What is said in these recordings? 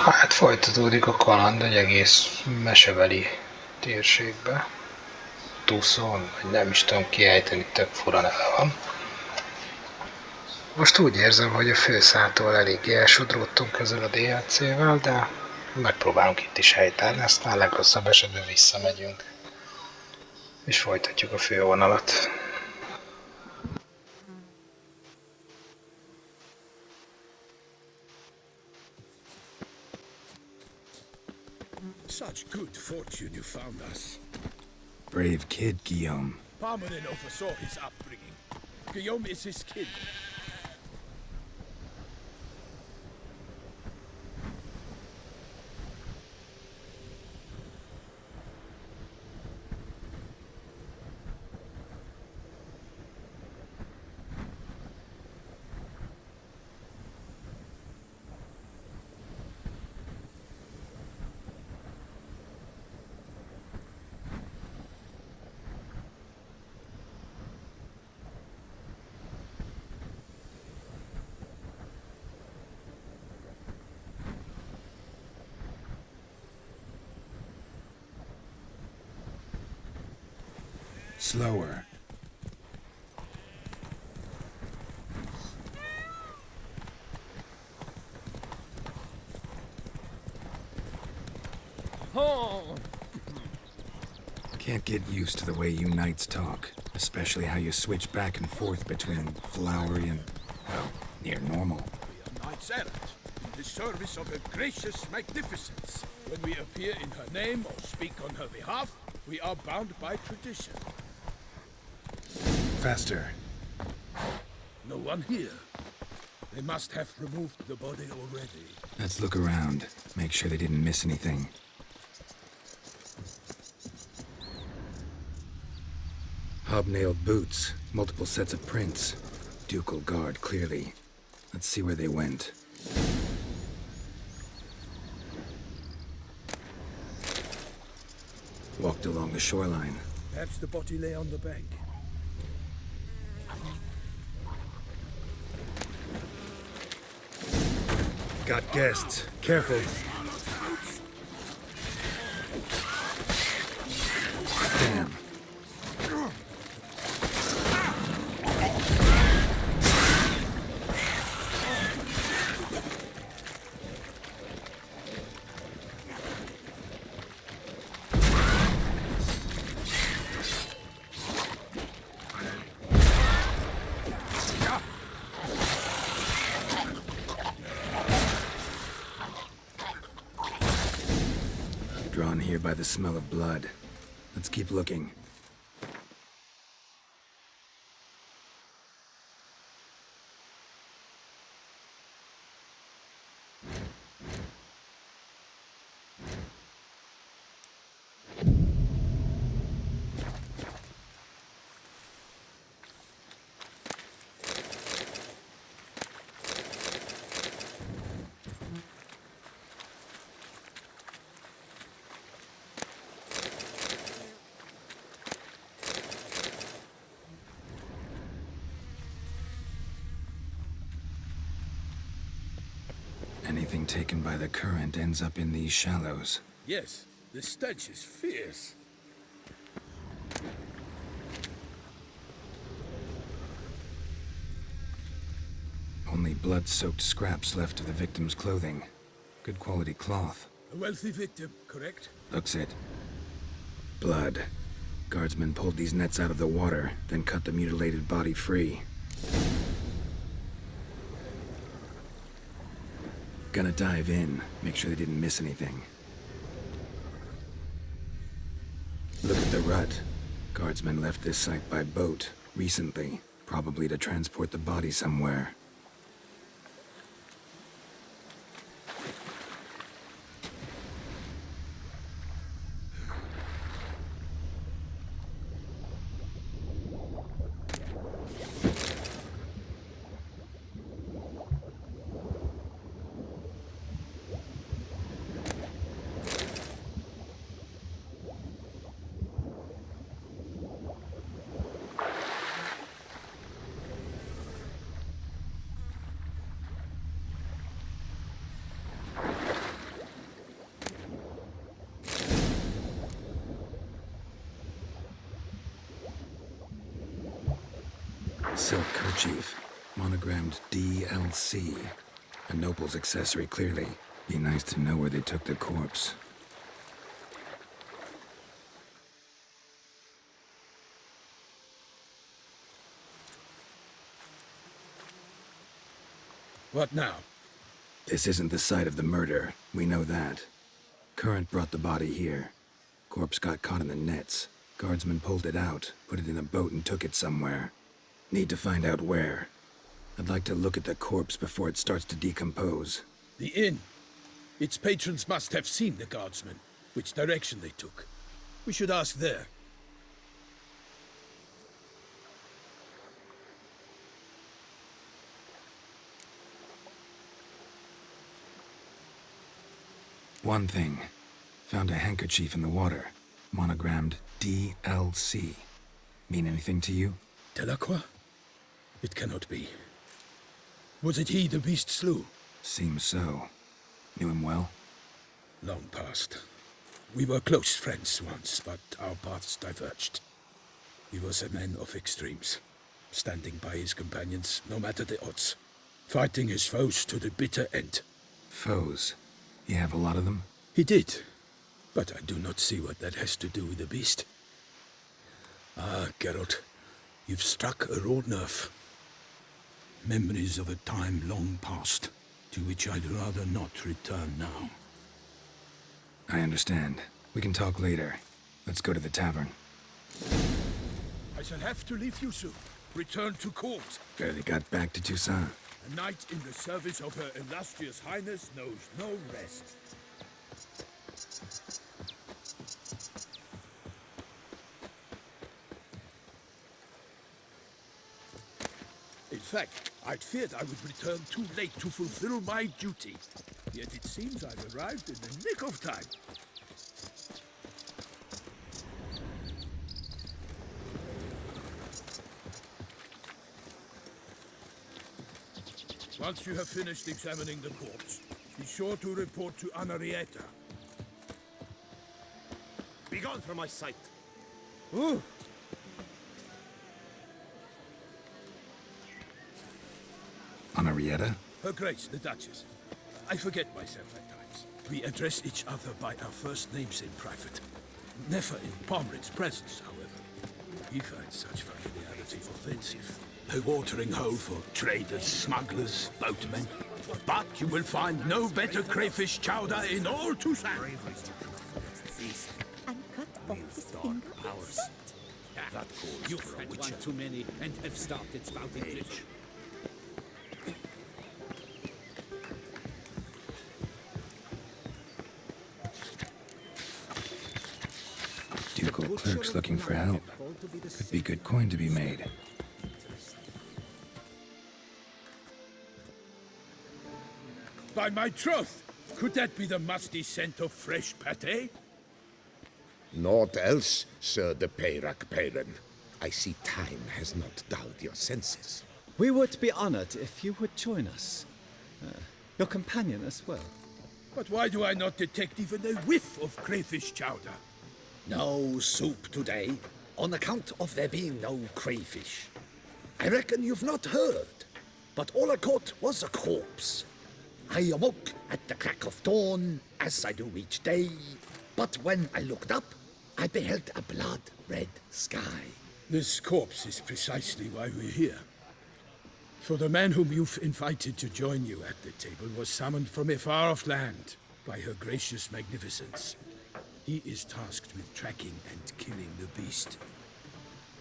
Hát folytatódik a kaland egy egész mesebeli térségbe. Toussaint, vagy nem is tudom kiejteni, tök fura neve van. Most úgy érzem, hogy a főszától eléggé elsodródtunk ezzel a DLC-vel, de megpróbálunk itt is helytállni, aztán legrosszabb esetben visszamegyünk. És folytatjuk a fővonalat. Such good fortune you found us. Brave kid, Guillaume. Parmanin oversaw his upbringing. Guillaume is his kin. Slower. Can't get used to the way you knights talk, especially how you switch back and forth between flowery and, well, near normal. We are knights errant, in the service of her gracious magnificence. When we appear in her name or speak on her behalf, we are bound by tradition. Faster. No one here. They must have removed the body already. Let's look around, make sure they didn't miss anything. Hobnailed boots, multiple sets of prints. Ducal guard, clearly. Let's see where they went. Walked along the shoreline. Perhaps the body lay on the bank. Got guests. Careful. Damn. Drawn here by the smell of blood. Let's keep looking. Anything taken by the current ends up in these shallows. Yes, the stench is fierce. Only blood-soaked scraps left of the victim's clothing. Good quality cloth. A wealthy victim, correct? Looks it. Blood. Guardsmen pulled these nets out of the water, then cut the mutilated body free. Gonna dive in, make sure they didn't miss anything. Look at the rut. Guardsmen left this site by boat, recently, probably to transport the body somewhere. Silk kerchief, monogrammed DLC. A noble's accessory, clearly. Be nice to know where they took the corpse. What now? This isn't the site of the murder. We know that. Current brought the body here. Corpse got caught in the nets. Guardsmen pulled it out, put it in a boat and took it somewhere. Need to find out where. I'd like to look at the corpse before it starts to decompose. The inn. Its patrons must have seen the guardsmen, which direction they took. We should ask there. One thing. Found a handkerchief in the water. Monogrammed DLC. Mean anything to you? Delacroix? It cannot be. Was it he the beast slew? Seems so. Knew him well? Long past. We were close friends once, but our paths diverged. He was a man of extremes, standing by his companions no matter the odds, fighting his foes to the bitter end. Foes? You have a lot of them? He did, but I do not see what that has to do with the beast. Ah, Geralt, you've struck a raw nerve. Memories of a time long past, to which I'd rather not return now. I understand. We can talk later. Let's go to the tavern. I shall have to leave you soon. Return to court. Barely got back to Toussaint. A knight in the service of Her Illustrious Highness knows no rest. In fact, I'd feared I would return too late to fulfill my duty. Yet it seems I've arrived in the nick of time. Once you have finished examining the corpse, be sure to report to Anna Henrietta. Begone from my sight. Ooh. Henrietta? Her Grace, the Duchess. I forget myself at times. We address each other by our first names in private. Never in Pomred's presence, however. He finds such familiarity offensive. A watering hole for traders, smugglers, boatmen. But you will find no better crayfish chowder in all Toussaint. And cut off his finger. That calls You've for a had witcher. one too many and have started spouting fish. Ducal clerks looking for help. Could be good coin to be made. By my troth, could that be the musty scent of fresh pâté? Naught else, Sir de Peyrac-Peyran. I see time has not dulled your senses. We would be honored if you would join us. Your companion as well. But why do I not detect even a whiff of crayfish chowder? No soup today, on account of there being no crayfish. I reckon you've not heard, but all I caught was a corpse. I awoke at the crack of dawn, as I do each day, but when I looked up, I beheld a blood-red sky. This corpse is precisely why we're here. For the man whom you've invited to join you at the table was summoned from a far-off land by her gracious magnificence. He is tasked with tracking and killing the beast.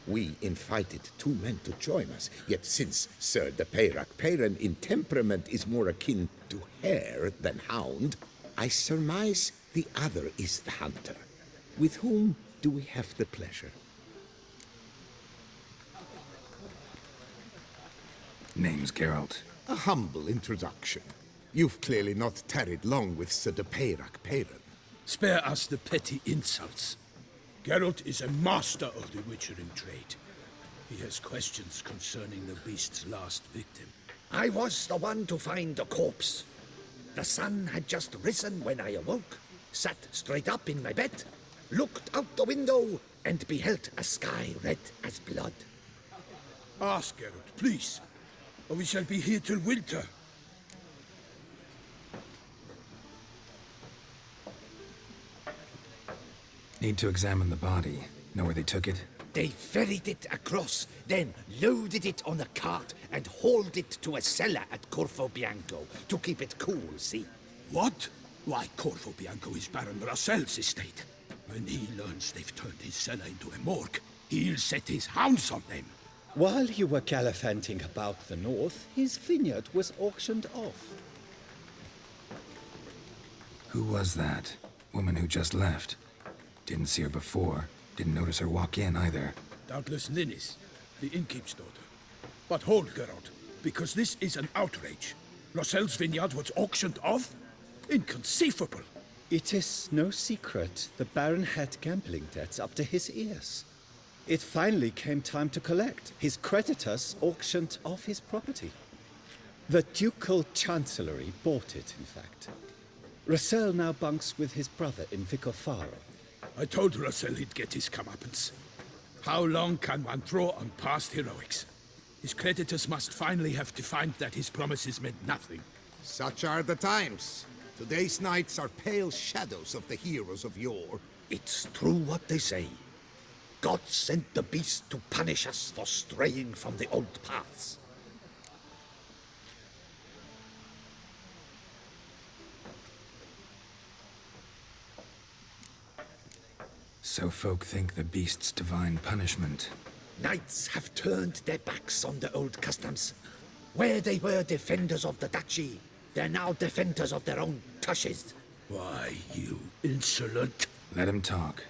We invited two men to join us, yet since Sir de Peyrac-Peyran in temperament is more akin to hare than hound, I surmise the other is the hunter. With whom do we have the pleasure? Name's Geralt. A humble introduction. You've clearly not tarried long with Sir de Peyrac-Peyran. Spare us the petty insults. Geralt is a master of the witchering trade. He has questions concerning the beast's last victim. I was the one to find the corpse. The sun had just risen when I awoke, sat straight up in my bed, looked out the window, and beheld a sky red as blood. Ask Geralt, please, or we shall be here till winter. Need to examine the body. Know where they took it? They ferried it across, then loaded it on a cart and hauled it to a cellar at Corvo Bianco to keep it cool, see? What? Why, Corvo Bianco is Baron Russell's estate. When he learns they've turned his cellar into a morgue, he'll set his hounds on them. While you were gallivanting about the north, his vineyard was auctioned off. Who was that? Woman who just left. Didn't see her before. Didn't notice her walk in either. Doubtless Linnis, the innkeep's daughter. But hold, Geralt, because this is an outrage. Russell's vineyard was auctioned off? Inconceivable! It is no secret the Baron had gambling debts up to his ears. It finally came time to collect. His creditors auctioned off his property. The Ducal Chancellery bought it, in fact. Russell now bunks with his brother in Vicofaro. I told Russell he'd get his comeuppance. How long can one throw on past heroics? His creditors must finally have defined that his promises meant nothing. Such are the times. Today's knights are pale shadows of the heroes of yore. It's true what they say. God sent the beast to punish us for straying from the old paths. So folk think the beast's divine punishment. Knights have turned their backs on the old customs. Where they were defenders of the duchy, they're now defenders of their own tushes. Why, you insolent... Let him talk.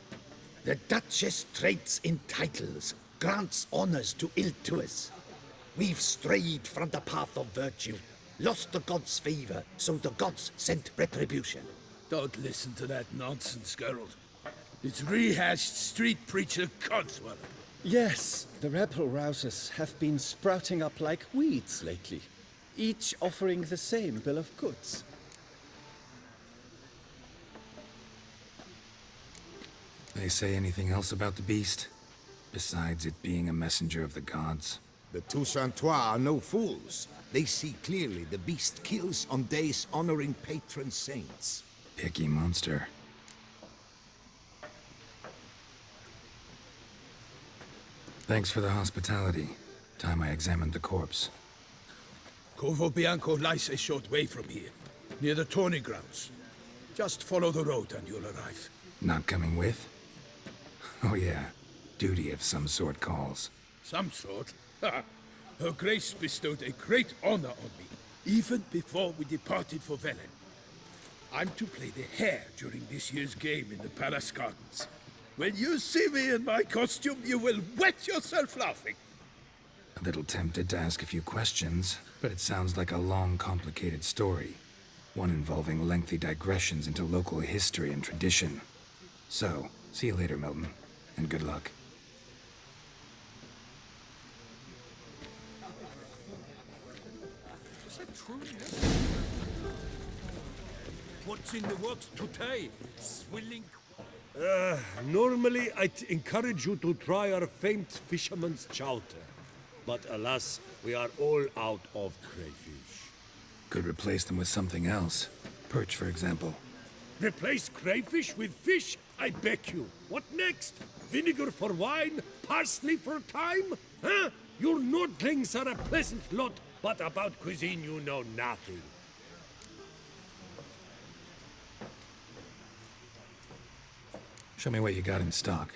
The Duchess trades in titles, grants honors to ill-doers. We've strayed from the path of virtue, lost the gods' favor, so the gods sent retribution. Don't listen to that nonsense, Geralt. It's rehashed street preacher codswallop. Yes, the rebel rousers have been sprouting up like weeds lately, each offering the same bill of goods. They say anything else about the beast? Besides it being a messenger of the gods? The Toussaint are no fools. They see clearly the beast kills on days honoring patron saints. Picky monster. Thanks for the hospitality. Time I examined the corpse. Corvo Bianco lies a short way from here, near the tourney grounds. Just follow the road and you'll arrive. Not coming with? Oh yeah, duty of some sort calls. Some sort? Ha! Her Grace bestowed a great honor on me, even before we departed for Velen. I'm to play the hare during this year's game in the palace gardens. When you see me in my costume, you will wet yourself laughing. A little tempted to ask a few questions, but it sounds like a long, complicated story. One involving lengthy digressions into local history and tradition. So, see you later, Milton, and good luck. What's in the works today? Swilling... Normally, I'd encourage you to try our famed fisherman's chowder. But alas, we are all out of crayfish. Could replace them with something else. Perch, for example. Replace crayfish with fish? I beg you. What next? Vinegar for wine? Parsley for thyme? Huh? Your nordlings are a pleasant lot, but about cuisine you know nothing. Show me what you got in stock.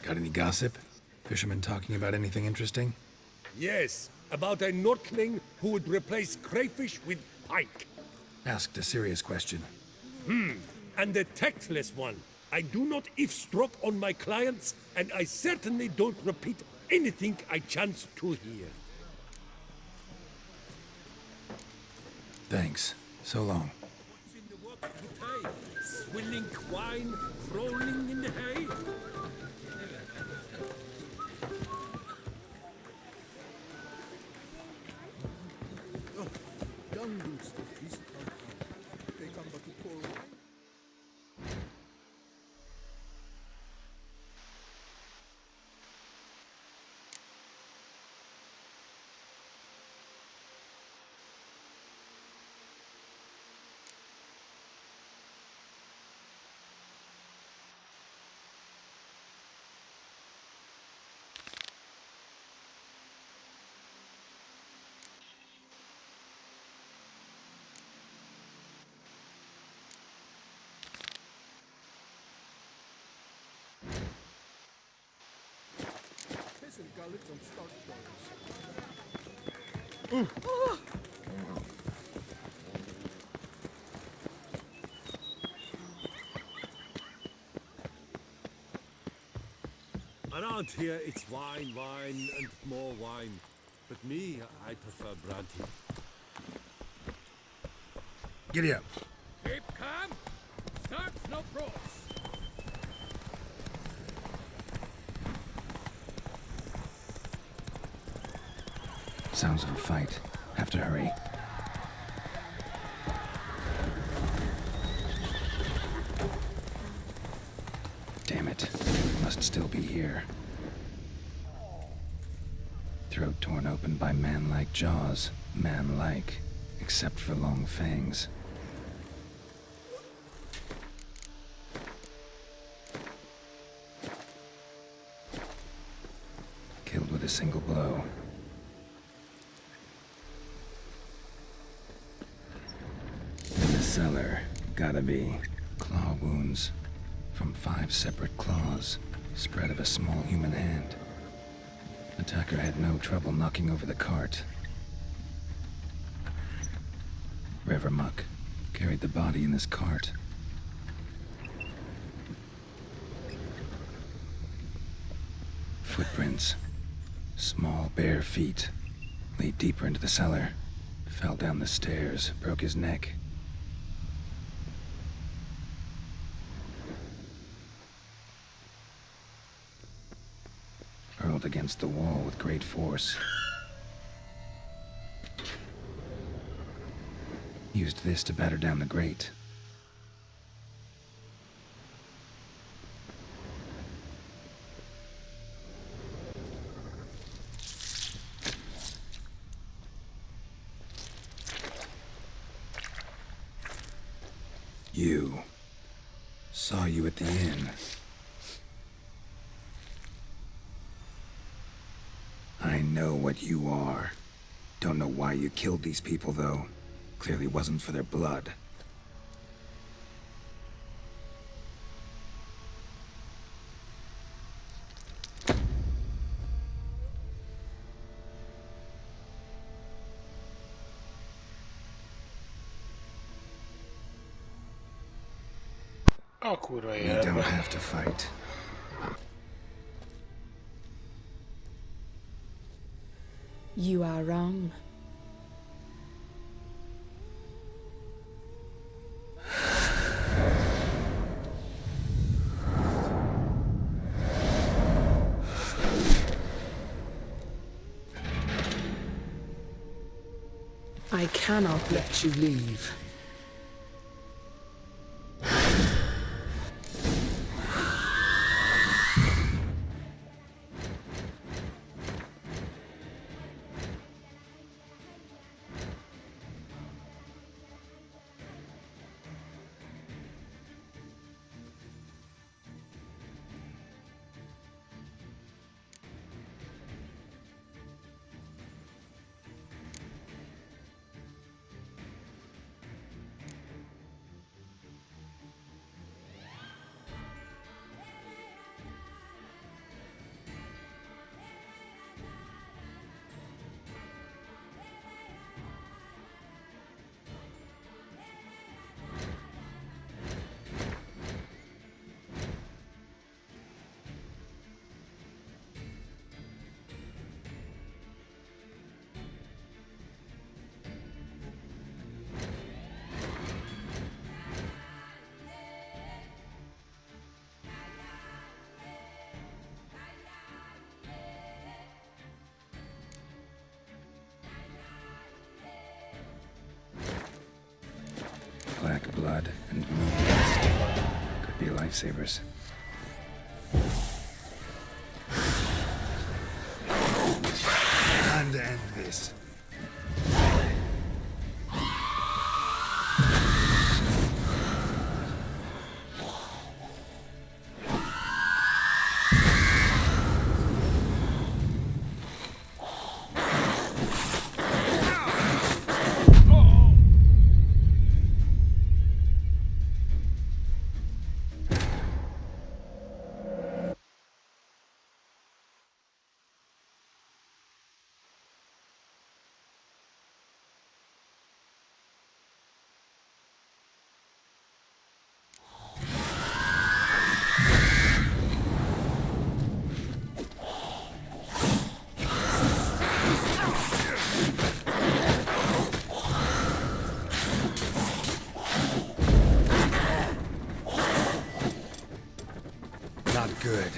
Got any gossip? Fishermen talking about anything interesting? Yes, about a Nordling who would replace crayfish with pike. Asked a serious question. And a tactless one. I do not eavesdrop on my clients, and I certainly don't repeat anything I chance to hear. Thanks. So long. What's in the work today? Swilling wine, rolling in the hay? Around here, it's wine, wine, and more wine. But me, I prefer brandy. Giddy up. Keep calm. Start no cross. Sounds of a fight. Have to hurry. Damn it. It must still be here. Throat torn open by man-like jaws. Man-like. Except for long fangs. Killed with a single blow. In the cellar. Gotta be. Claw wounds. From 5 separate claws. Spread of a small human hand. Attacker had no trouble knocking over the cart. River muck carried the body in this cart. Footprints. Small, bare feet. Lead deeper into the cellar. Fell down the stairs, broke his neck. Hurled against the wall with great force. Used this to batter down the grate. You. Saw you at the inn. I know what you are. Don't know why you killed these people, though. Clearly wasn't for their blood. A kurva You don't életbe. have to fight. You are wrong. I cannot let you leave. lifesavers. Time to end this. Not good.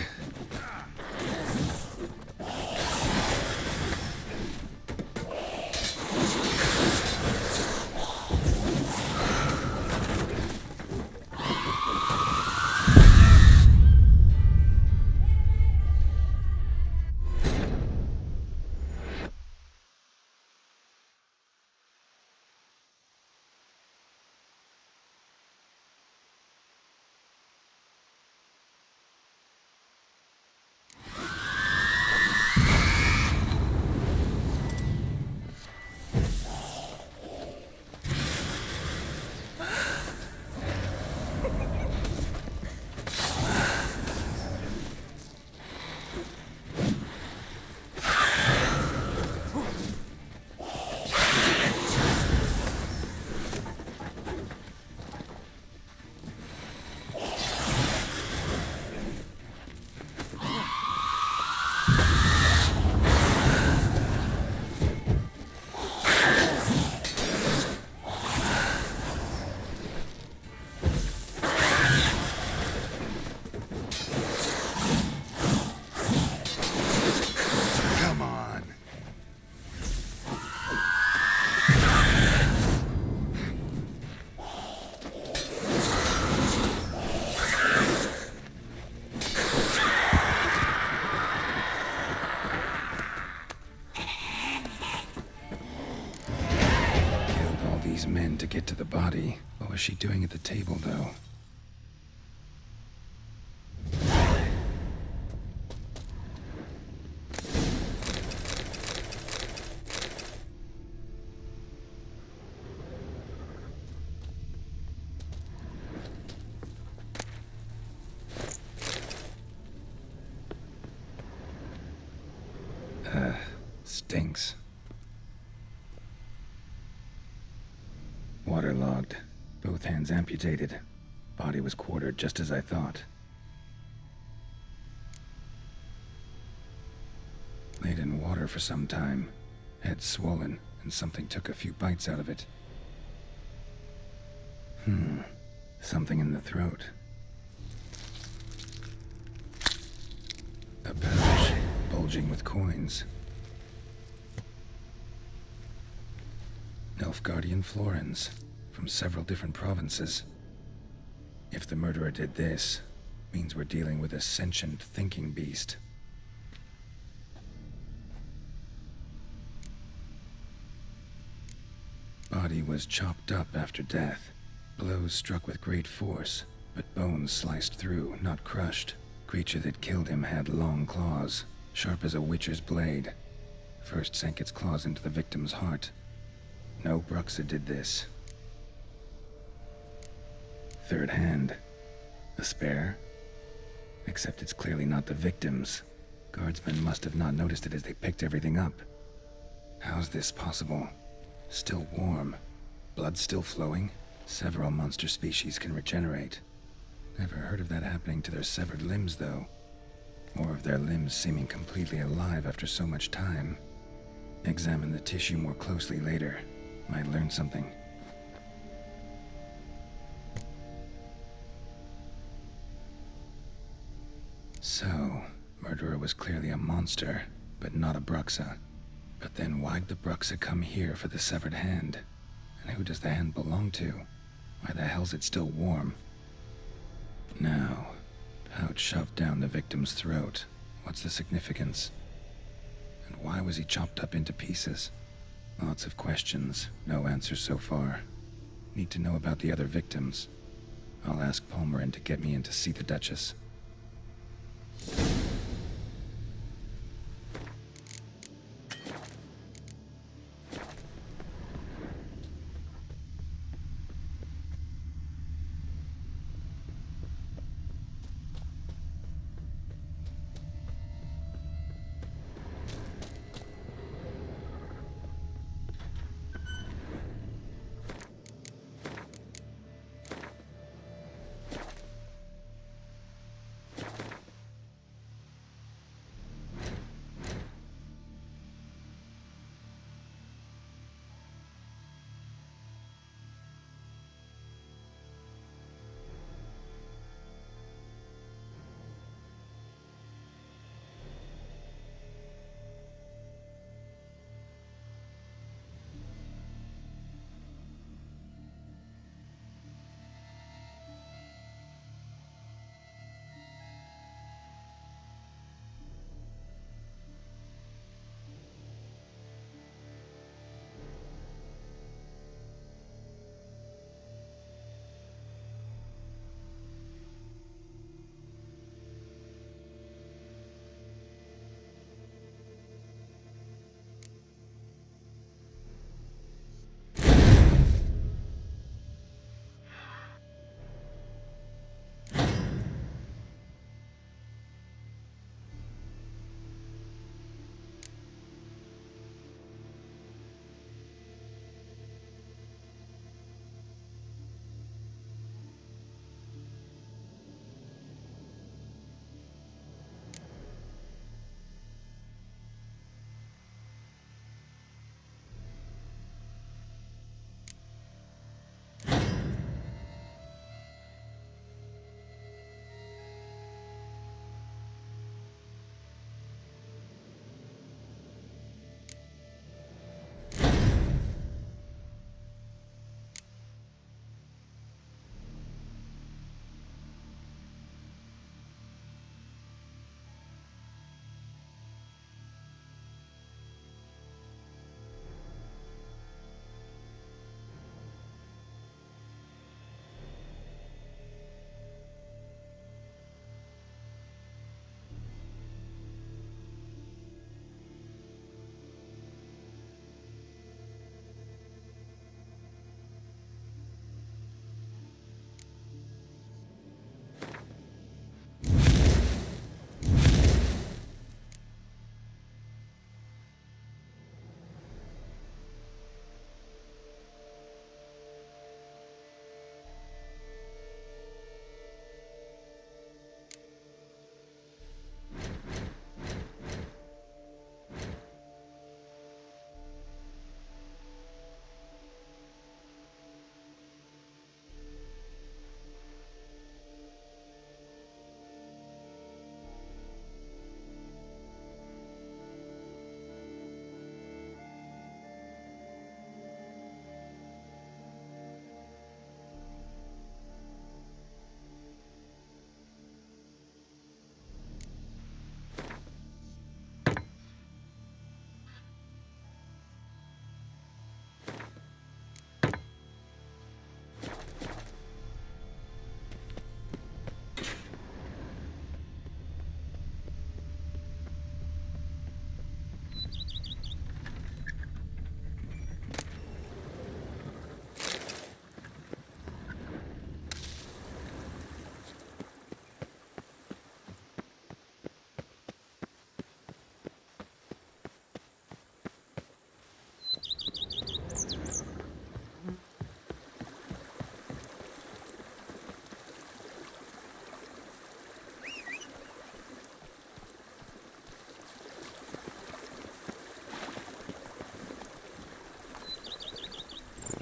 Men to get to the body. What was she doing at the table, though? Stinks. Waterlogged. Both hands amputated. Body was quartered just as I thought. Laid in water for some time. Head swollen, and something took a few bites out of it. Something in the throat. A pouch, bulging with coins. Nilfgaardian florins, from several different provinces. If the murderer did this, means we're dealing with a sentient thinking beast. Body was chopped up after death. Blows struck with great force, but bones sliced through, not crushed. Creature that killed him had long claws, sharp as a witcher's blade. First sank its claws into the victim's heart. No Bruxa did this. Third hand. A spare? Except it's clearly not the victim's. Guardsmen must have not noticed it as they picked everything up. How's this possible? Still warm. Blood still flowing? Several monster species can regenerate. Never heard of that happening to their severed limbs, though. Or of their limbs seeming completely alive after so much time. Examine the tissue more closely later. Might learn something. So, murderer was clearly a monster, but not a Bruxa. But then why'd the Bruxa come here for the severed hand? And who does the hand belong to? Why the hell's it still warm? Now, bullet shoved down the victim's throat. What's the significance? And why was he chopped up into pieces? Lots of questions, no answers so far. Need to know about the other victims. I'll ask Palmerin to get me in to see the Duchess.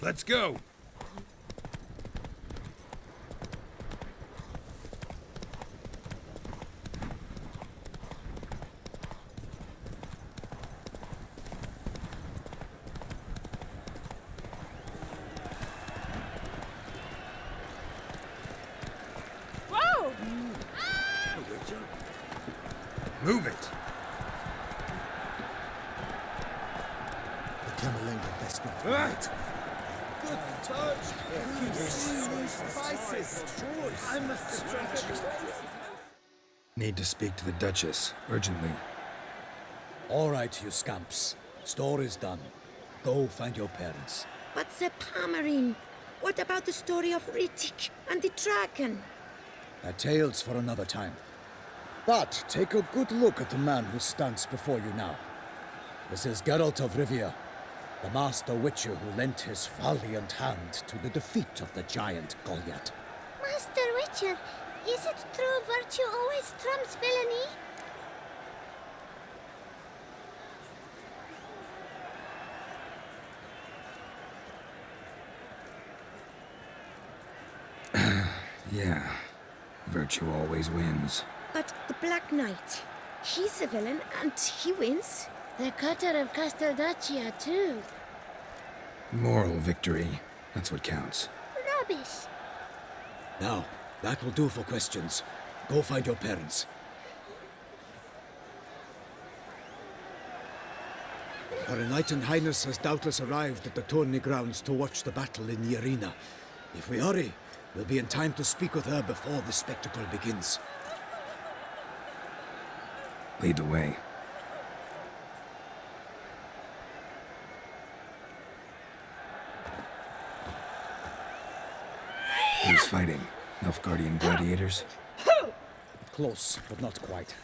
Let's go. Move it! The Camerlenga best not wait. Good touch! Spices! I must Need to speak to the Duchess, urgently. All right, you scamps. Story's done. Go find your parents. But the Pomerine, what about the story of Riddick and the dragon? Tales for another time. But take a good look at the man who stands before you now. This is Geralt of Rivia, the master witcher who lent his valiant hand to the defeat of the giant Goliath. Master Witcher, is it true virtue always trumps villainy? Yeah, virtue always wins. But the Black Knight, he's a villain and he wins. The cutter of Casteldaccia too. Moral victory, that's what counts. Rubbish. Now, that will do for questions. Go find your parents. Her Enlightened Highness has doubtless arrived at the tourney grounds to watch the battle in the arena. If we hurry, we'll be in time to speak with her before the spectacle begins. Lead the way. Who's fighting? Nilfgaardian gladiators? Close, but not quite.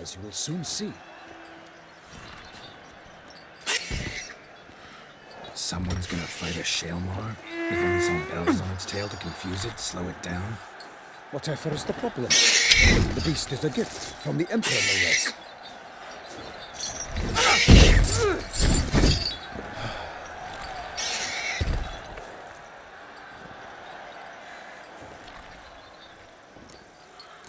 As you will soon see. Someone's gonna fight a Shaelmar? With only some bells on its tail to confuse it, slow it down? Whatever is the problem? The beast is a gift from the Emperor, no less.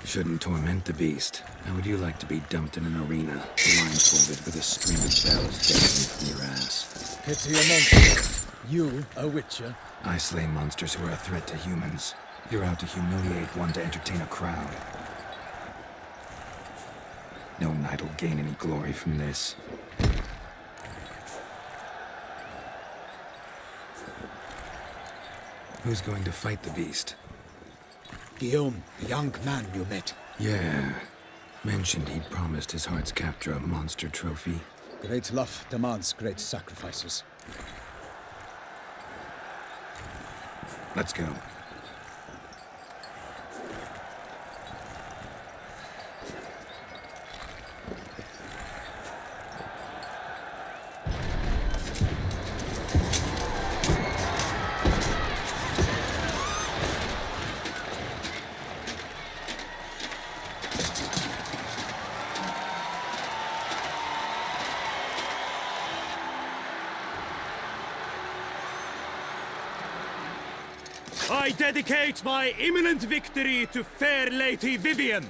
Shouldn't torment the beast. How would you like to be dumped in an arena, blindfolded with a string of bells dangling from your ass? Pity a monster. You, a witcher? I slay monsters who are a threat to humans. You're out to humiliate one to entertain a crowd. No knight will gain any glory from this. Who's going to fight the beast? Guillaume, the young man you met. Yeah. Mentioned he'd promised his heart's captor a monster trophy. Great love demands great sacrifices. Let's go. I dedicate my imminent victory to fair Lady Vivian.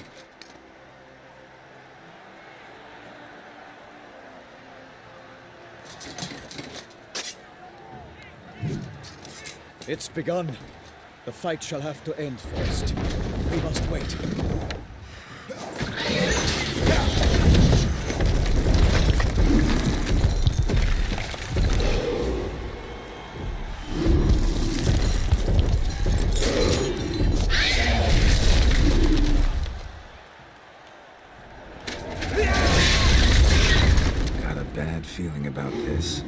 It's begun. The fight shall have to end first. We must wait. Got a bad feeling about this.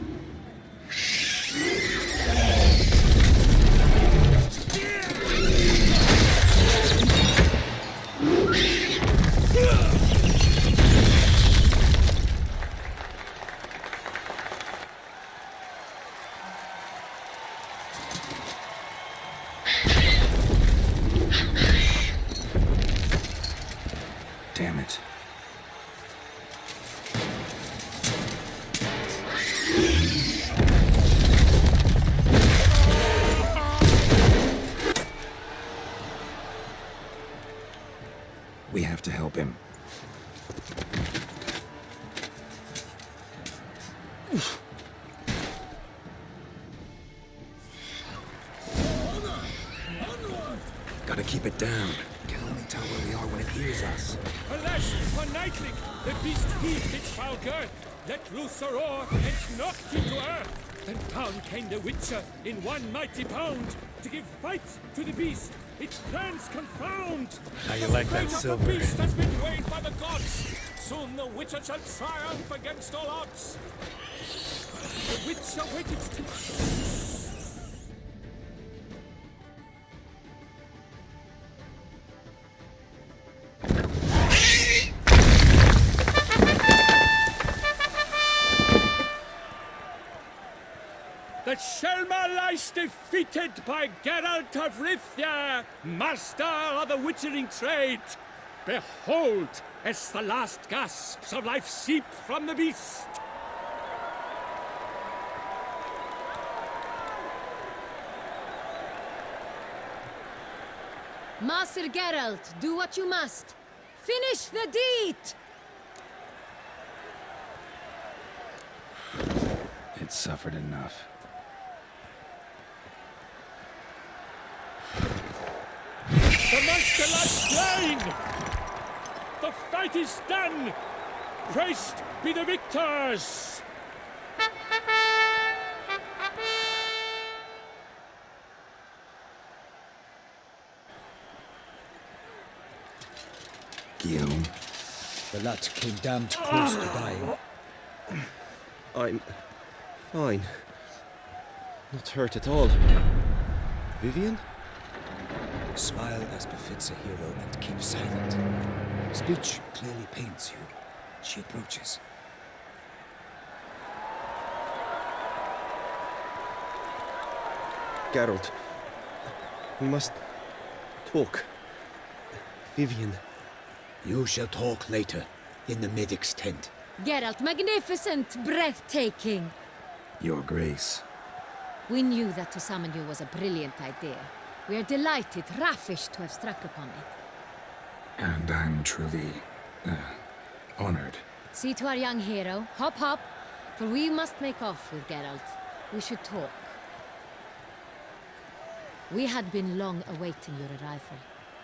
Damn it. We have to help him. Gotta keep it down. Can only tell where we are when it hears us. Alas, for nightling, the beast heaved its foul girth, let loose a roar, and knocked it to earth. Then down came the Witcher in one mighty bound to give fight to the beast. Its plans confound. How you like that The silver? beast has been weighed by the gods. Soon the Witcher shall triumph against all odds. The Witcher waited till... The Shelma lies defeated by Geralt of Ríviai, master of the witchering trade. Behold, as the last gasps of life seep from the beast. Master Geralt, do what you must. Finish the deed! It suffered enough. The monster lies slain! The fight is done! Praised be the victors! Guillaume, The lad came damned close to dying. I'm fine. Not hurt at all. Vivian? Smile as befits a hero and keep silent. Speech clearly pains you. She approaches. Geralt. We must talk. Vivian. You shall talk later, in the medic's tent. Geralt, magnificent, breathtaking. Your Grace. We knew that to summon you was a brilliant idea. We are delighted, ravished to have struck upon it. And I'm truly, honored. See to our young hero. Hop, hop. For we must make off with Geralt. We should talk. We had been long awaiting your arrival.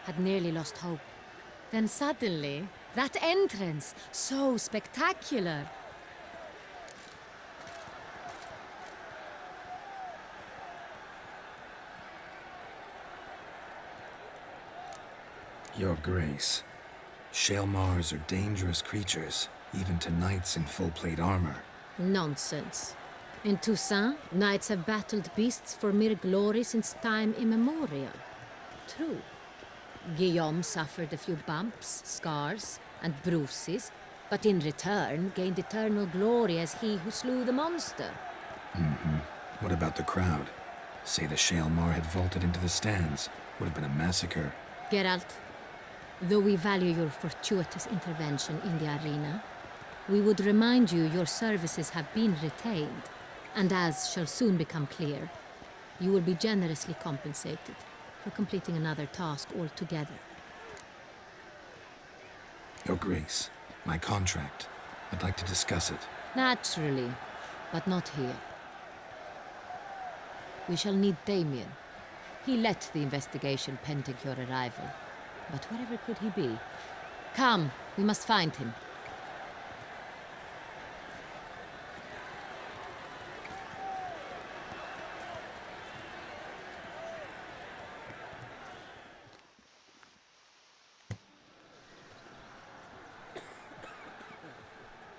Had nearly lost hope. Then suddenly, that entrance, so spectacular. Your Grace. Shaelmars are dangerous creatures, even to knights in full plate armor. Nonsense. In Toussaint, knights have battled beasts for mere glory since time immemorial. True. Guillaume suffered a few bumps, scars, and bruises, but in return gained eternal glory as he who slew the monster. What about the crowd? Say the Shaelmar had vaulted into the stands. Would have been a massacre. Geralt, though we value your fortuitous intervention in the arena, we would remind you your services have been retained, and as shall soon become clear, you will be generously compensated for completing another task altogether. Your Grace, my contract. I'd like to discuss it. Naturally, but not here. We shall need Damien. He led the investigation pending your arrival. But wherever could he be? Come, we must find him.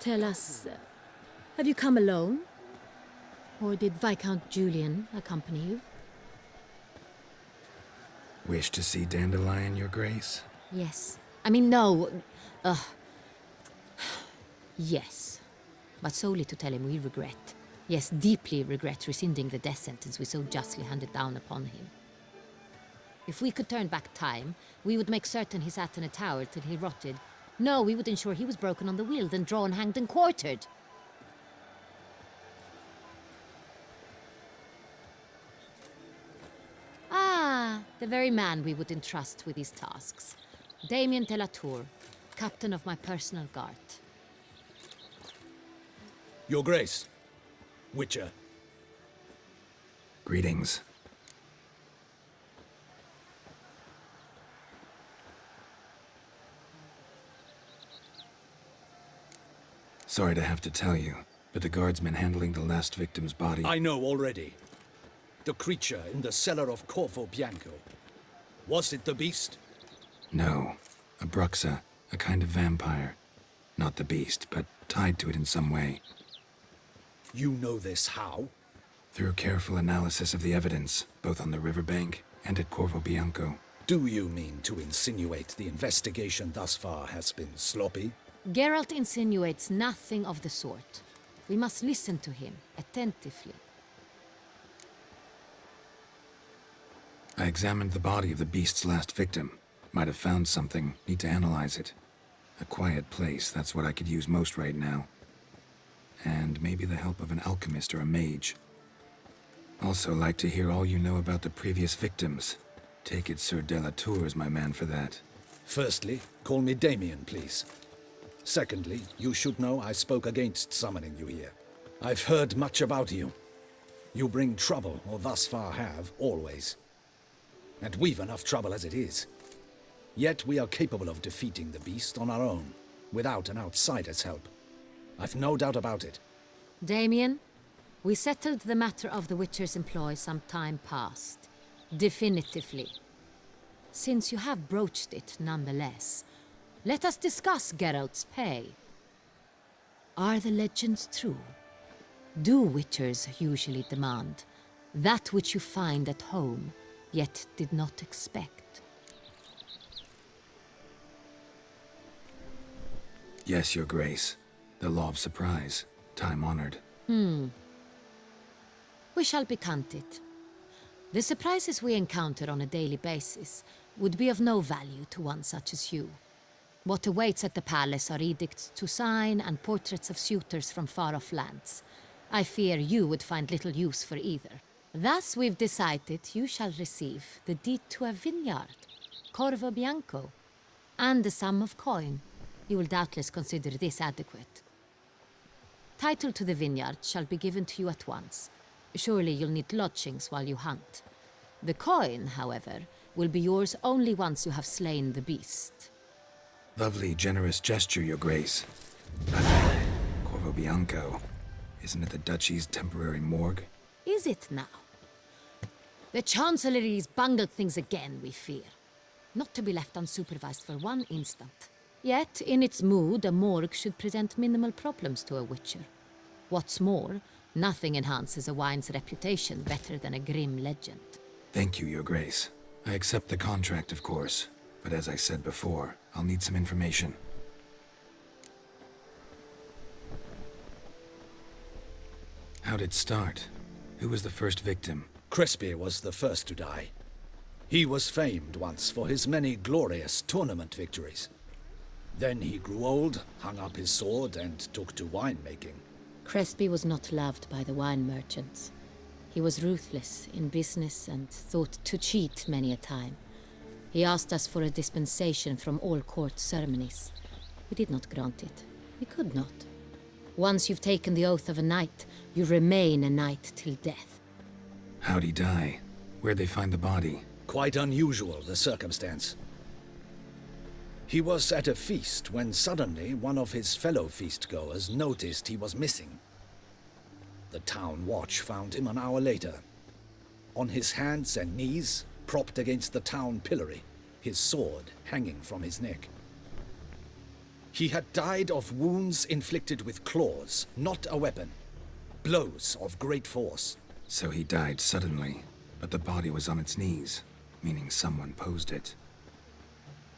Tell us, have you come alone? Or did Viscount Julian accompany you? Wish to see Dandelion, Your Grace? Yes. I mean, no. Yes. But solely to tell him we regret. Yes, deeply regret rescinding the death sentence we so justly handed down upon him. If we could turn back time, we would make certain he sat in a tower till he rotted. No, we would ensure he was broken on the wheel, then drawn, hanged, and quartered. Ah, the very man we would entrust with these tasks. Damien de la Tour, captain of my personal guard. Your Grace, Witcher. Greetings. Sorry to have to tell you, but the guardsman handling the last victim's body... I know already. The creature in the cellar of Corvo Bianco. Was it the beast? No. A bruxa, a kind of vampire. Not the beast, but tied to it in some way. You know this how? Through careful analysis of the evidence, both on the riverbank and at Corvo Bianco. Do you mean to insinuate the investigation thus far has been sloppy? Geralt insinuates nothing of the sort. We must listen to him attentively. I examined the body of the beast's last victim. Might have found something. Need to analyze it. A quiet place, that's what I could use most right now. And maybe the help of an alchemist or a mage. Also like to hear all you know about the previous victims. Take it Sir de la Tour is my man for that. Firstly, call me Damien, please. Secondly, you should know I spoke against summoning you here. I've heard much about you. You bring trouble, or thus far have, always. And we've enough trouble as it is. Yet we are capable of defeating the beast on our own, without an outsider's help. I've no doubt about it. Damien, we settled the matter of the Witcher's employ some time past. Definitively. Since you have broached it nonetheless, let us discuss Geralt's pay. Are the legends true? Do Witchers usually demand that which you find at home, yet did not expect? Yes, Your Grace. The law of surprise. Time-honored. We shall be candid. The surprises we encounter on a daily basis would be of no value to one such as you. What awaits at the palace are edicts to sign and portraits of suitors from far-off lands. I fear you would find little use for either. Thus we've decided you shall receive the deed to a vineyard, Corvo Bianco, and the sum of coin. You will doubtless consider this adequate. Title to the vineyard shall be given to you at once. Surely you'll need lodgings while you hunt. The coin, however, will be yours only once you have slain the beast. Lovely, generous gesture, Your Grace. But Corvo Bianco, isn't it the Duchy's temporary morgue? Is it now? The Chancellery's bungled things again, we fear. Not to be left unsupervised for one instant. Yet, in its mood, a morgue should present minimal problems to a Witcher. What's more, nothing enhances a wine's reputation better than a grim legend. Thank you, Your Grace. I accept the contract, of course. But as I said before, I'll need some information. How'd it start? Who was the first victim? Crespi was the first to die. He was famed once for his many glorious tournament victories. Then he grew old, hung up his sword, and took to winemaking. Crespi was not loved by the wine merchants. He was ruthless in business and thought to cheat many a time. He asked us for a dispensation from all court ceremonies. We did not grant it. We could not. Once you've taken the oath of a knight, you remain a knight till death. How'd he die? Where'd they find the body? Quite unusual, the circumstance. He was at a feast when suddenly one of his fellow feast-goers noticed he was missing. The town watch found him an hour later. On his hands and knees, propped against the town pillory, his sword hanging from his neck. He had died of wounds inflicted with claws, not a weapon. Blows of great force. So he died suddenly, but the body was on its knees, meaning someone posed it.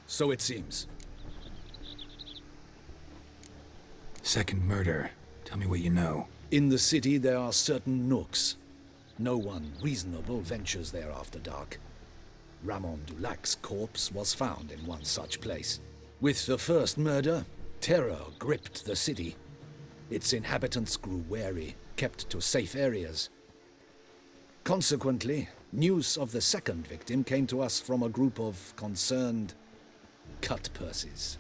So it seems. Second murder. Tell me what you know. In the city there are certain nooks. No one reasonable ventures there after dark. Ramon Dulac's corpse was found in one such place. With the first murder, terror gripped the city. Its inhabitants grew wary, kept to safe areas. Consequently, news of the second victim came to us from a group of concerned cut-purses.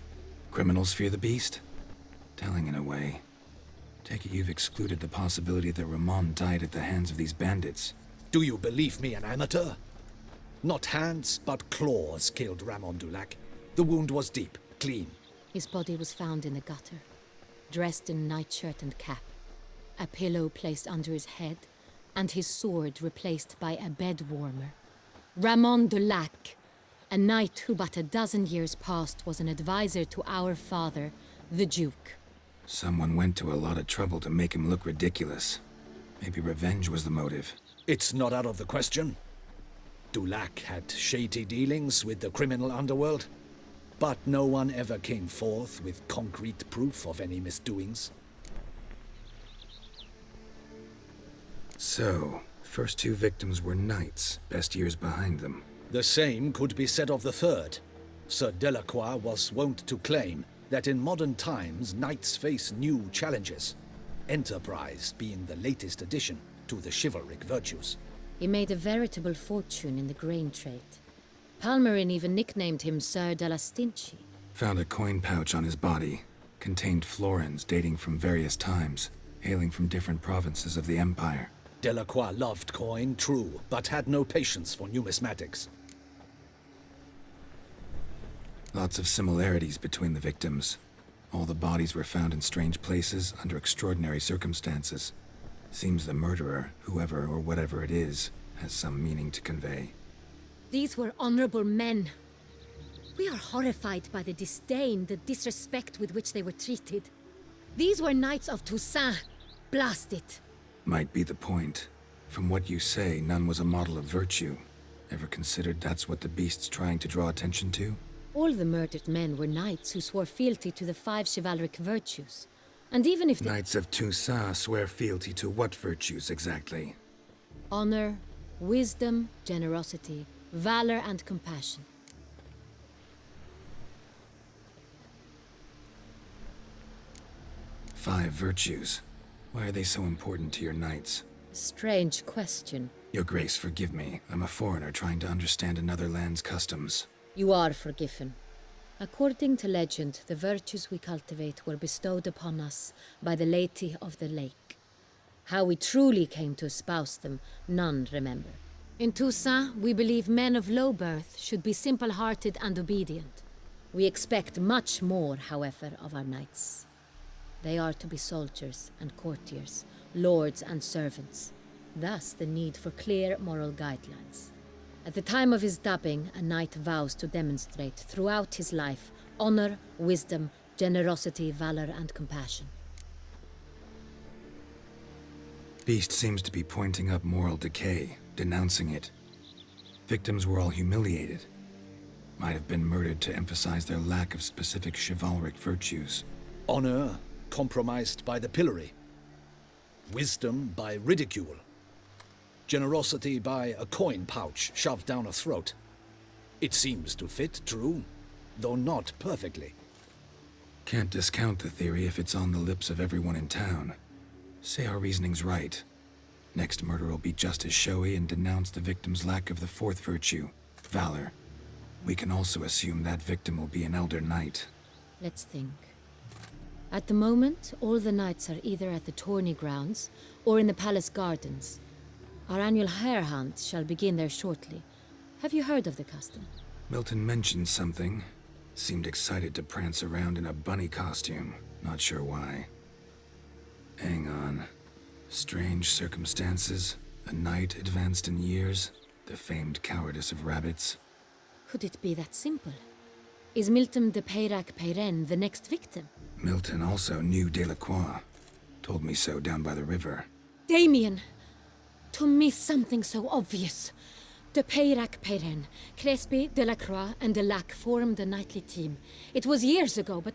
Criminals fear the beast? Telling in a way. Take it you've excluded the possibility that Ramon died at the hands of these bandits. Do you believe me an amateur? Not hands, but claws killed Ramon Dulac. The wound was deep, clean. His body was found in the gutter. dressed in nightshirt and cap, a pillow placed under his head, and his sword replaced by a bed warmer. Ramon de Lac, a knight who but a dozen years past was an advisor to our father, the Duke. Someone went to a lot of trouble to make him look ridiculous. Maybe revenge was the motive. It's not out of the question. Dulac had shady dealings with the criminal underworld, but no one ever came forth with concrete proof of any misdoings. So, first two victims were knights, best years behind them. The same could be said of the third. Sir Delacroix was wont to claim that in modern times knights face new challenges, enterprise being the latest addition to the chivalric virtues. He made a veritable fortune in the grain trade. Palmerin even nicknamed him Sir de la Stinchi. Found a coin pouch on his body. Contained florins dating from various times, hailing from different provinces of the Empire. Delacroix loved coin, true, but had no patience for numismatics. Lots of similarities between the victims. All the bodies were found in strange places under extraordinary circumstances. Seems the murderer, whoever or whatever it is, has some meaning to convey. These were honorable men. We are horrified by the disdain, the disrespect with which they were treated. These were knights of Toussaint. Blast it. Might be the point. From what you say, none was a model of virtue. Ever considered that's what the beast's trying to draw attention to? All the murdered men were knights who swore fealty to the 5 chivalric virtues. And even if the Knights of Toussaint swear fealty to what virtues exactly? honor, wisdom, generosity, valor, and compassion. Five virtues. Why are they so important to your knights? Strange question. Your Grace, forgive me. I'm a foreigner trying to understand another land's customs. You are forgiven. According to legend, the virtues we cultivate were bestowed upon us by the Lady of the Lake. How we truly came to espouse them, none remember. In Toussaint, we believe men of low birth should be simple-hearted and obedient. We expect much more, however, of our knights. They are to be soldiers and courtiers, lords and servants. Thus the need for clear moral guidelines. At the time of his dubbing, a knight vows to demonstrate throughout his life honor, wisdom, generosity, valor, and compassion. Beast seems to be pointing up moral decay, denouncing it. Victims were all humiliated. Might have been murdered to emphasize their lack of specific chivalric virtues. Honor compromised by the pillory. Wisdom by ridicule. Generosity by a coin pouch shoved down a throat. It seems to fit, true, though not perfectly. Can't discount the theory if it's on the lips of everyone in town. Say our reasoning's right. Next murder will be just as showy and denounce the victim's lack of the fourth virtue, valor. We can also assume that victim will be an elder knight. Let's think. At the moment, all the knights are either at the tourney grounds or in the palace gardens. Our annual hare hunt shall begin there shortly. Have you heard of the custom? Milton mentioned something. Seemed excited to prance around in a bunny costume. Not sure why. Hang on. Strange circumstances. A knight advanced in years. The famed cowardice of rabbits. Could it be that simple? Is Milton de Peyrac-Peyren the next victim? Milton also knew Delacroix. Told me so down by the river. Damien! To miss something so obvious. De Peyrac-Peyren, Crespi, Delacroix, and Delac formed a knightly team. It was years ago, but...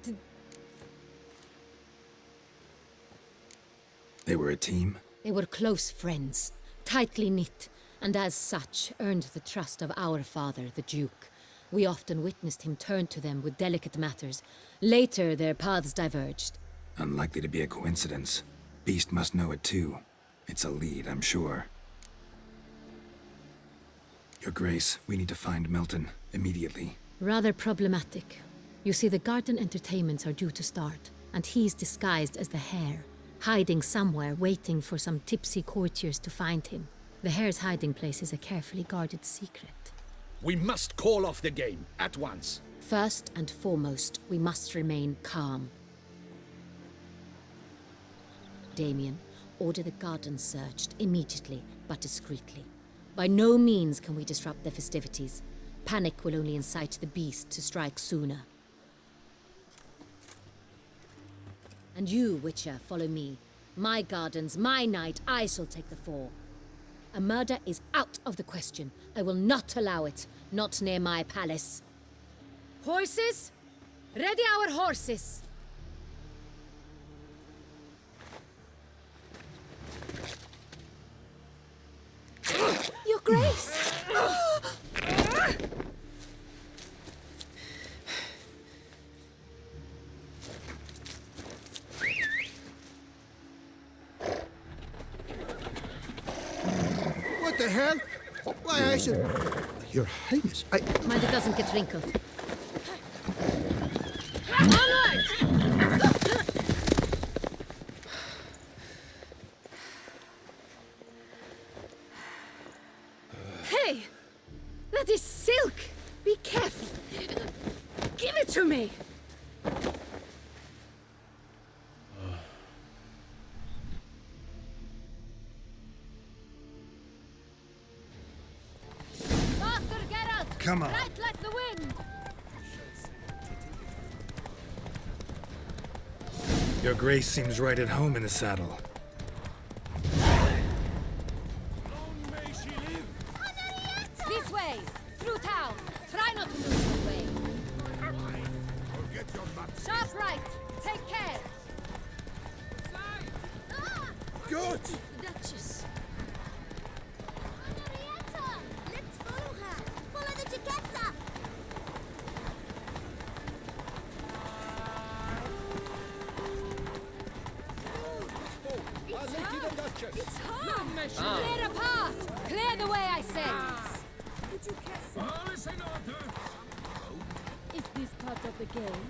They were a team? They were close friends, tightly knit, and as such earned the trust of our father, the Duke. We often witnessed him turn to them with delicate matters. Later, their paths diverged. Unlikely to be a coincidence. Beast must know it too. It's a lead, I'm sure. Your Grace, we need to find Milton, immediately. Rather problematic. You see, the garden entertainments are due to start, and he's disguised as the hare, hiding somewhere, waiting for some tipsy courtiers to find him. The hare's hiding place is a carefully guarded secret. We must call off the game, at once. First and foremost, we must remain calm. Damien, order the gardens searched immediately, but discreetly. By no means can we disrupt the festivities. Panic will only incite the beast to strike sooner. And you, Witcher, follow me. My gardens, my night, I shall take the fall. A murder is out of the question. I will not allow it. Not near my palace. Horses? Ready our horses! Your Grace! What the hell? Why, I should... Your Highness, Mind it doesn't get wrinkled. Onward! Hey! That is silk! Be careful! Give it to me! Faster, Geralt! Come on. Right like the wind! Your Grace seems right at home in the saddle. This way! Through town! Try not to lose the way! Sharp right! Take care! Good! Duchess! Henrietta! Let's follow her! Follow the Duchessa! It's hard! Clear a path! Clear the way, I say! The Duchessa! Is this part of the game?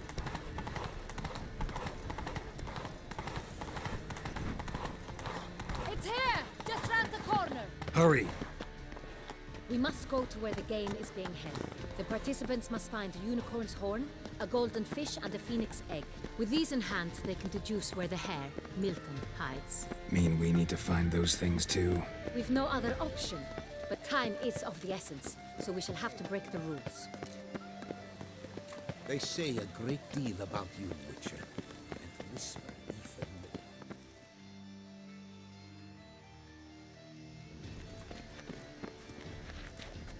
It's here! Just round the corner! Hurry! We must go to where the game is being held. The participants must find a unicorn's horn, a golden fish, and a phoenix egg. With these in hand, they can deduce where the hare, Milton, hides. Mean we need to find those things too? We've no other option. But time is of the essence, so we shall have to break the rules. They say a great deal about you, Witcher, and whisper even more.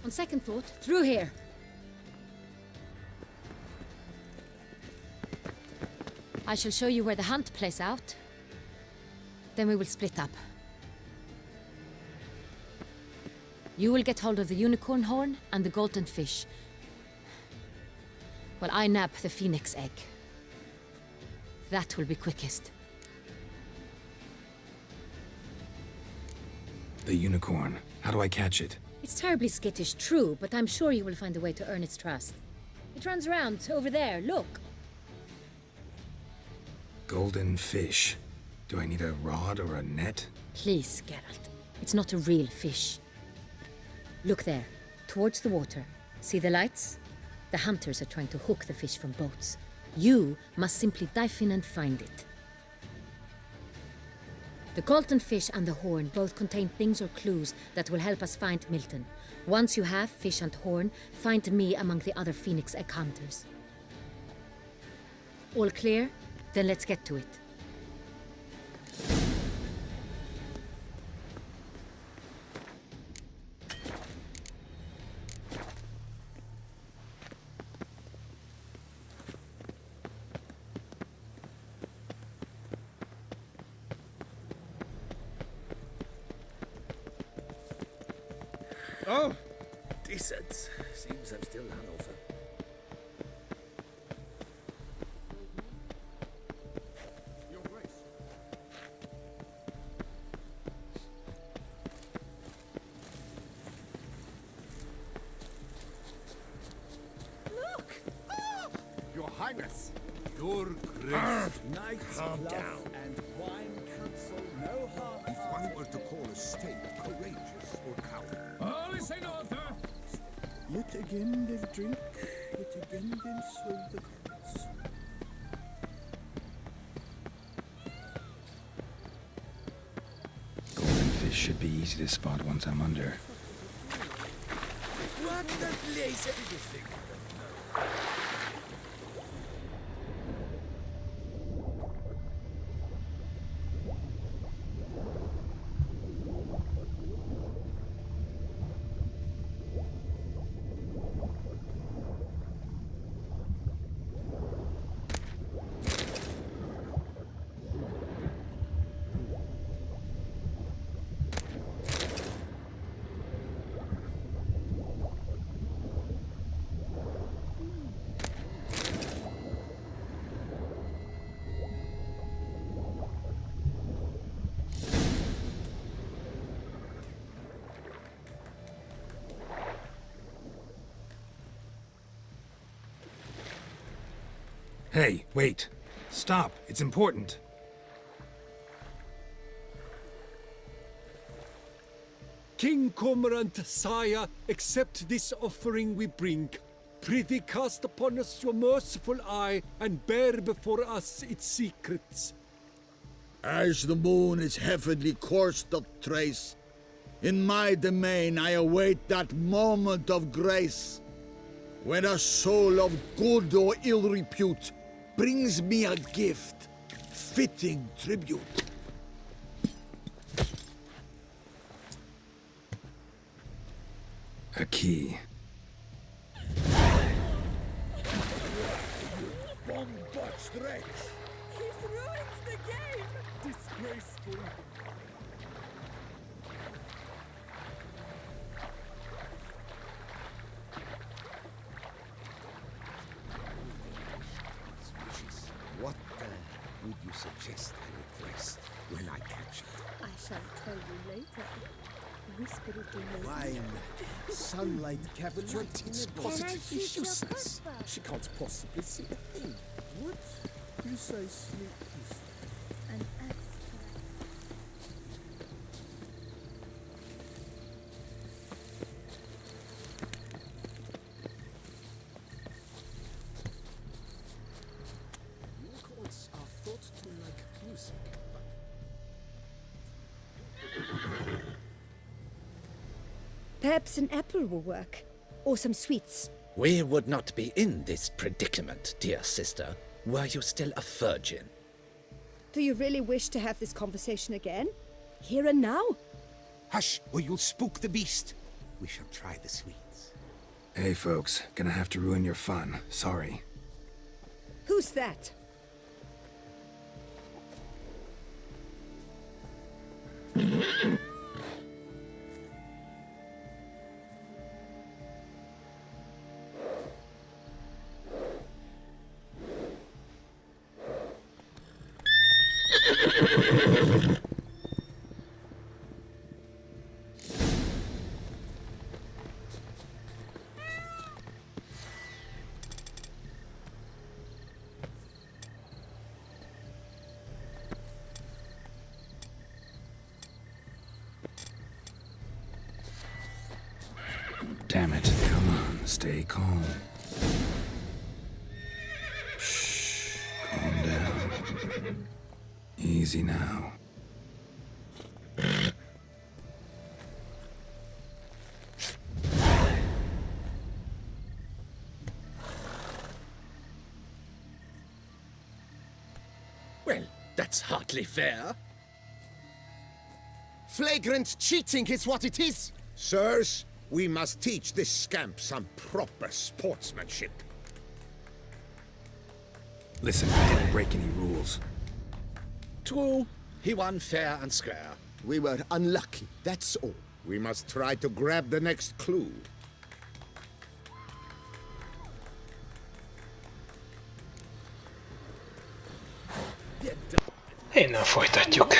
On second thought, through here. I shall show you where the hunt plays out. Then we will split up. You will get hold of the unicorn horn and the golden fish, while I nab the phoenix egg. That will be quickest. The unicorn. How do I catch it? It's terribly skittish, true, but I'm sure you will find a way to earn its trust. It runs around over there, look. Golden fish. Do I need a rod or a net? Please, Geralt. It's not a real fish. Look there, towards the water. See the lights? The hunters are trying to hook the fish from boats. You must simply dive in and find it. The golden fish and the horn both contain things or clues that will help us find Milton. Once you have fish and horn, find me among the other phoenix egg hunters. All clear? Then let's get to it. Oh, decent. Seems I'm still Hanover. Your Grace. Look! Your Highness! Your Grace. Knights Calm love down. and wine counsel no harm. If one were to call a state courageous or coward, Yet again they'll drink, yet again they'll sow the gods. should be easy to spot once I'm under. What the blaze do you think? Hey, wait. Stop. It's important. King Cormorant, sire, accept this offering we bring. Prithee cast upon us your merciful eye, and bear before us its secrets. As the moon is heavenly course doth trace, in my domain I await that moment of grace, when a soul of good or ill repute brings me a gift, fitting tribute. A key. Bombotched wretch! He's ruined the game! Disgraceful. What would you suggest I request when I catch it? I shall tell you later. Whisper it in your Wine, sunlight captured, it's Can I positively see your useless. crossbow? She can't possibly see a thing. What? You say sleep is... an extra. Unicorns are thought to like music, but Perhaps an apple will work. Or some sweets. We would not be in this predicament, dear sister, were you still a virgin. Do you really wish to have this conversation again? Here and now? hush, or you'll spook the beast. We shall try the sweets. Hey folks, gonna have to ruin your fun. Sorry. Who's that? Damn it. Come on, stay calm. Shh. Calm down. Easy now. Well, that's hardly fair. Flagrant cheating is what it is! Sirs, we must teach this scamp some proper sportsmanship. Listen, I didn't break any rules. True, he won fair and square. We were unlucky, that's all. We must try to grab the next clue. Innen folytatjuk.